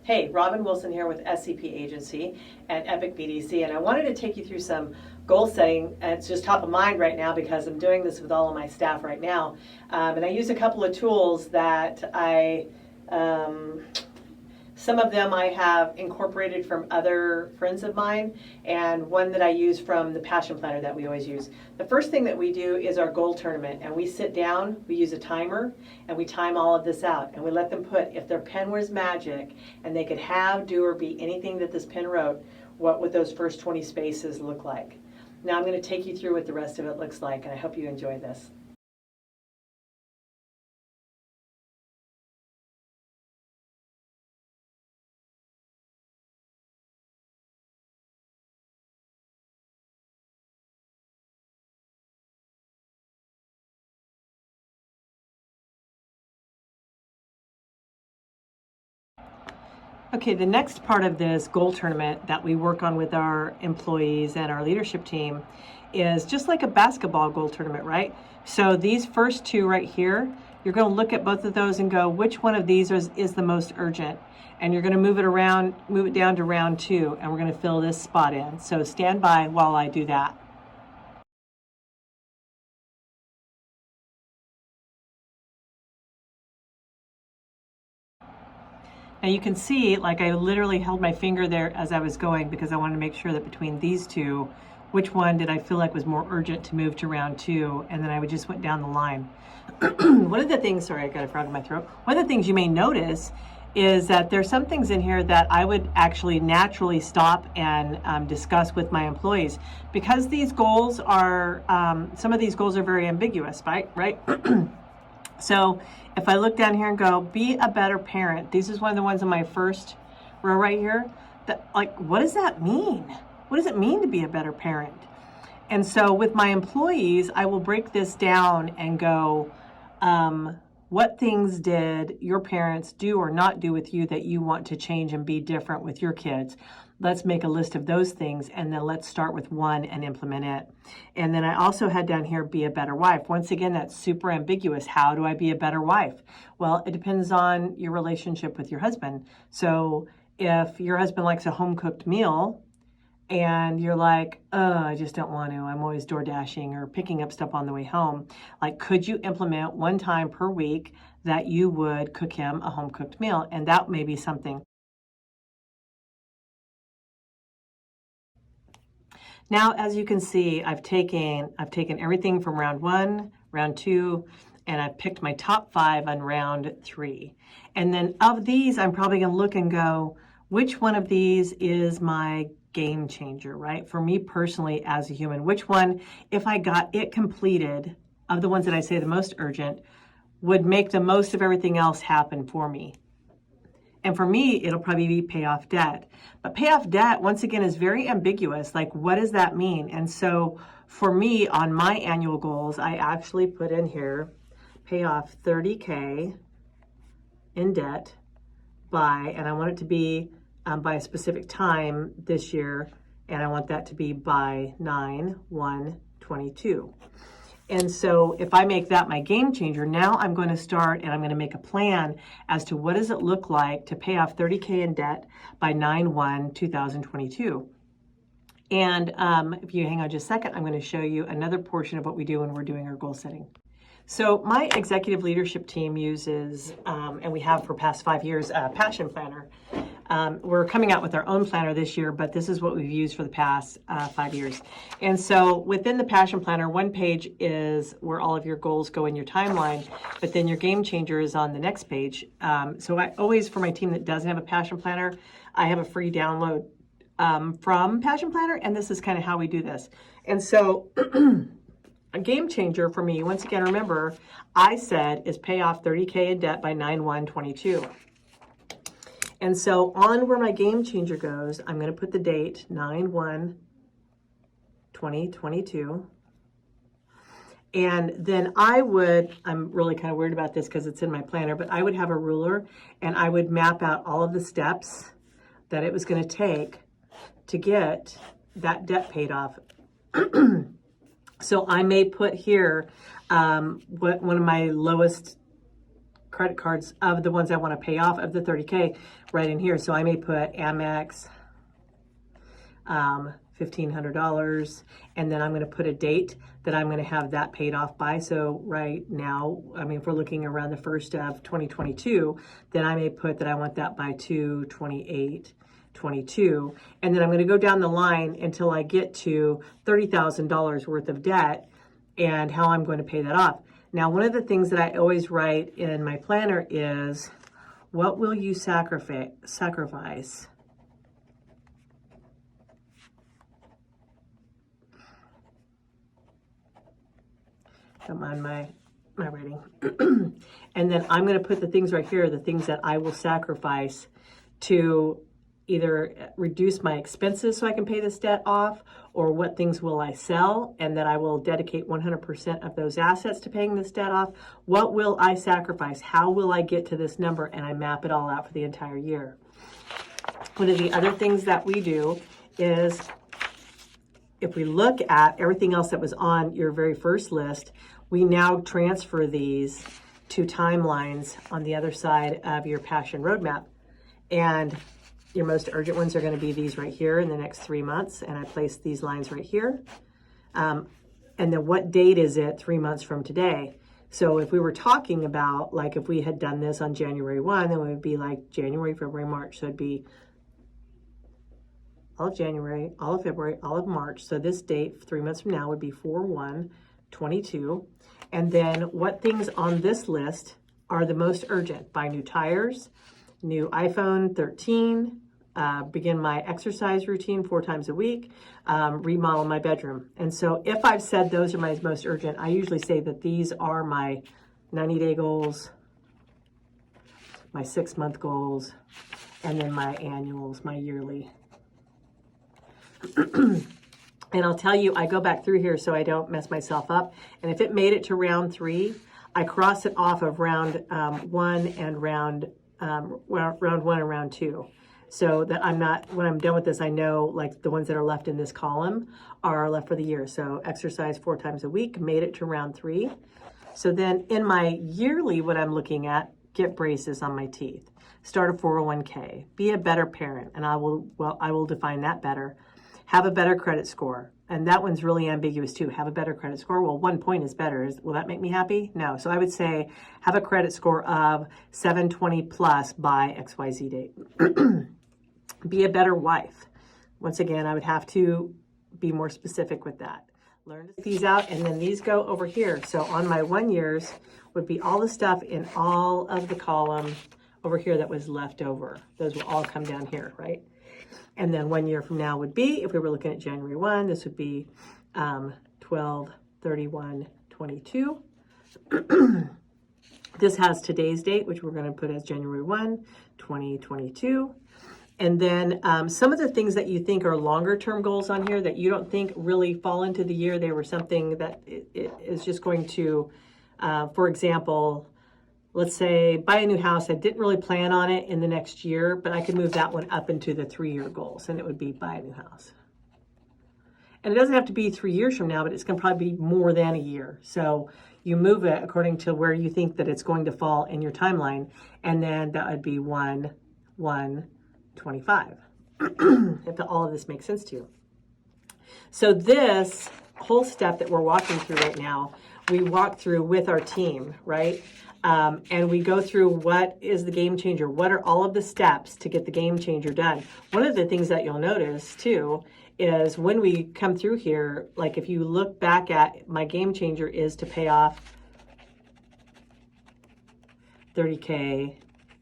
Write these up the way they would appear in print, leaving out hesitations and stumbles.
Hey, Robin Wilson here with SCP Agency and Epic BDC, and I wanted to take you through some goal setting. And it's just top of mind right now because I'm doing this with all of my staff right now. And I use a couple of tools that some of them I have incorporated from other friends of mine, and one that I use from the Passion Planner that we always use. The first thing that we do is our goal tournament, and we sit down, we use a timer, and we time all of this out, and we let them put, if their pen was magic, and they could have, do, or be anything that this pen wrote, what would those first 20 spaces look like? Now I'm going to take you through what the rest of it looks like, and I hope you enjoy this. Okay, the next part of this goal tournament that we work on with our employees and our leadership team is just like a basketball goal tournament, right? So these first two right here, you're going to look at both of those and go, which one of these is the most urgent? And you're going to move it down to round 2, and we're going to fill this spot in. So stand by while I do that. Now you can see, like, I literally held my finger there as I was going because I wanted to make sure that between these two, which one did I feel like was more urgent to move to round 2, and then I just went down the line. One of the things, sorry, I got a frog in my throat. One of the things you may notice is that there's some things in here that I would actually naturally stop and discuss with my employees, because these goals are, some of these goals are very ambiguous, right? So if I look down here and go, be a better parent, this is one of the ones in my first row right here, that, like, what does that mean? What does it mean to be a better parent? And so with my employees, I will break this down and go, what things did your parents do or not do with you that you want to change and be different with your kids? Let's make a list of those things, and then let's start with one and implement it. And then I also had down here, be a better wife. Once again, that's super ambiguous. How do I be a better wife? Well, it depends on your relationship with your husband. So if your husband likes a home-cooked meal, and you're like, oh, I just don't want to, I'm always door dashing or picking up stuff on the way home. Like, could you implement one time per week that you would cook him a home cooked meal? And that may be something. Now, as you can see, I've taken everything from round 1, round 2, and I've picked my top 5 on round 3. And then of these, I'm probably going to look and go, which one of these is my game changer, right? For me personally, as a human, which one, if I got it completed, of the ones that I say the most urgent, would make the most of everything else happen for me? And for me, it'll probably be pay off debt. But pay off debt, once again, is very ambiguous. Like, what does that mean? And so for me, on my annual goals, I actually put in here, pay off 30K in debt by, and I want it to be by a specific time this year, and I want that to be by 9/1/22. And so if I make that my game changer, now I'm going to start and I'm going to make a plan as to what does it look like to pay off 30K in debt by 9/1/2022. And if you hang on just a second, I'm going to show you another portion of what we do when we're doing our goal setting. So my executive leadership team uses, and we have for past 5 years, a Passion Planner. We're coming out with our own planner this year, but this is what we've used for the past 5 years. And so within the Passion Planner, one page is where all of your goals go in your timeline, but then your game changer is on the next page. So I always, for my team that doesn't have a Passion Planner, I have a free download from Passion Planner, and this is kind of how we do this. And so a game changer for me, once again, remember, I said is pay off 30K in debt by 9/1/22. And so on where my game changer goes, I'm going to put the date 9/1/2022. And then I'm really kind of weird about this because it's in my planner, but I would have a ruler and I would map out all of the steps that it was going to take to get that debt paid off. So I may put here one of my lowest credit cards of the ones I want to pay off of the 30K right in here. So I may put Amex, $1,500, and then I'm going to put a date that I'm going to have that paid off by. So right now, I mean, if we're looking around the 1st of 2022, then I may put that I want that by 2/28/22, and then I'm going to go down the line until I get to $30,000 worth of debt and how I'm going to pay that off. Now, one of the things that I always write in my planner is, what will you sacrifice Come on, my writing. And then I'm going to put the things right here, the things that I will sacrifice to either reduce my expenses so I can pay this debt off, or what things will I sell, and that I will dedicate 100% of those assets to paying this debt off. What will I sacrifice? How will I get to this number? And I map it all out for the entire year. One of the other things that we do is, if we look at everything else that was on your very first list, we now transfer these to timelines on the other side of your passion roadmap. And your most urgent ones are going to be these right here in the next 3 months. And I place these lines right here. And then what date is it 3 months from today? So if we were talking about, like, if we had done this on January 1, then it would be like January, February, March. So it'd be all of January, all of February, all of March. So this date 3 months from now would be 4/1/22. And then what things on this list are the most urgent? Buy new tires, new iPhone 13, begin my exercise routine 4 times a week, remodel my bedroom. And so if I've said those are my most urgent, I usually say that these are my 90-day goals, my 6-month goals, and then my annuals, my yearly. And I'll tell you, I go back through here so I don't mess myself up. And if it made it to round 3, I cross it off of round 1 and round 1 and round 2. So that I'm not, when I'm done with this, I know, like, the ones that are left in this column are left for the year. So exercise 4 times a week, made it to round 3. So then in my yearly, what I'm looking at, get braces on my teeth, start a 401k, be a better parent. And I will define that better. Have a better credit score. And that one's really ambiguous too. Have a better credit score. Well, 1 point is better. Will that make me happy? No. So I would say have a credit score of 720 plus by XYZ date. Be a better wife. Once again, I would have to be more specific with that. Learn to take these out, and then these go over here. So on my 1 years would be all the stuff in all of the column over here that was left over. Those will all come down here, right? And then 1 year from now would be, if we were looking at January 1, this would be 12/31/22. This has today's date, which we're going to put as January 1, 2022. And then some of the things that you think are longer term goals on here that you don't think really fall into the year, they were something that it is just going to, for example, let's say buy a new house. I didn't really plan on it in the next year, but I could move that one up into the 3-year goals, and it would be buy a new house. And it doesn't have to be 3 years from now, but it's going to probably be more than a year. So you move it according to where you think that it's going to fall in your timeline, and then that would be 1/1/25. If all of this makes sense to you. So this whole step that we're walking through right now, we walk through with our team, right? And we go through what is the game changer, what are all of the steps to get the game changer done. One of the things that you'll notice too is when we come through here, like if you look back at my game changer is to pay off 30K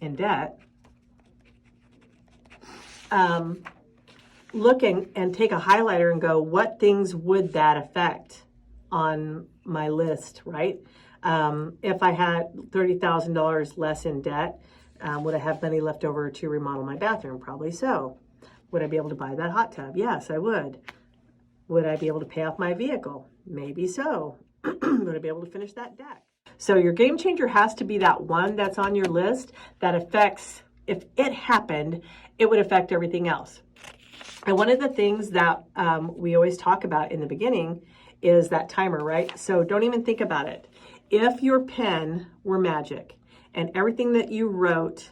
in debt. Look and take a highlighter and go, what things would that affect on my list, right? If I had $30,000 less in debt, would I have money left over to remodel my bathroom? Probably so. Would I be able to buy that hot tub? Yes, I would. Would I be able to pay off my vehicle? Maybe so. Would I be able to finish that deck? So your game changer has to be that one that's on your list that affects, if it happened, it would affect everything else. And one of the things that we always talk about in the beginning is that timer, right? So don't even think about it. If your pen were magic and everything that you wrote,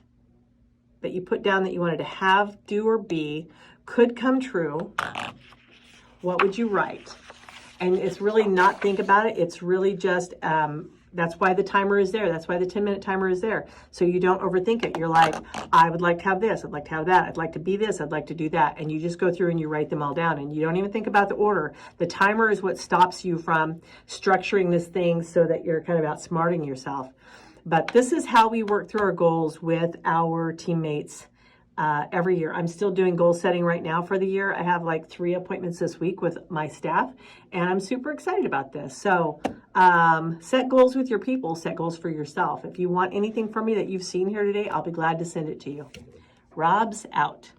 that you put down that you wanted to have, do, or be could come true, what would you write? And it's really not think about it. It's really just, that's why the timer is there. That's why the 10-minute timer is there. So you don't overthink it. You're like, I would like to have this. I'd like to have that. I'd like to be this. I'd like to do that. And you just go through and you write them all down. And you don't even think about the order. The timer is what stops you from structuring this thing so that you're kind of outsmarting yourself. But this is how we work through our goals with our teammates every year. I'm still doing goal setting right now for the year. I have like 3 appointments this week with my staff, and I'm super excited about this. So set goals with your people, set goals for yourself. If you want anything from me that you've seen here today, I'll be glad to send it to you. Rob's out.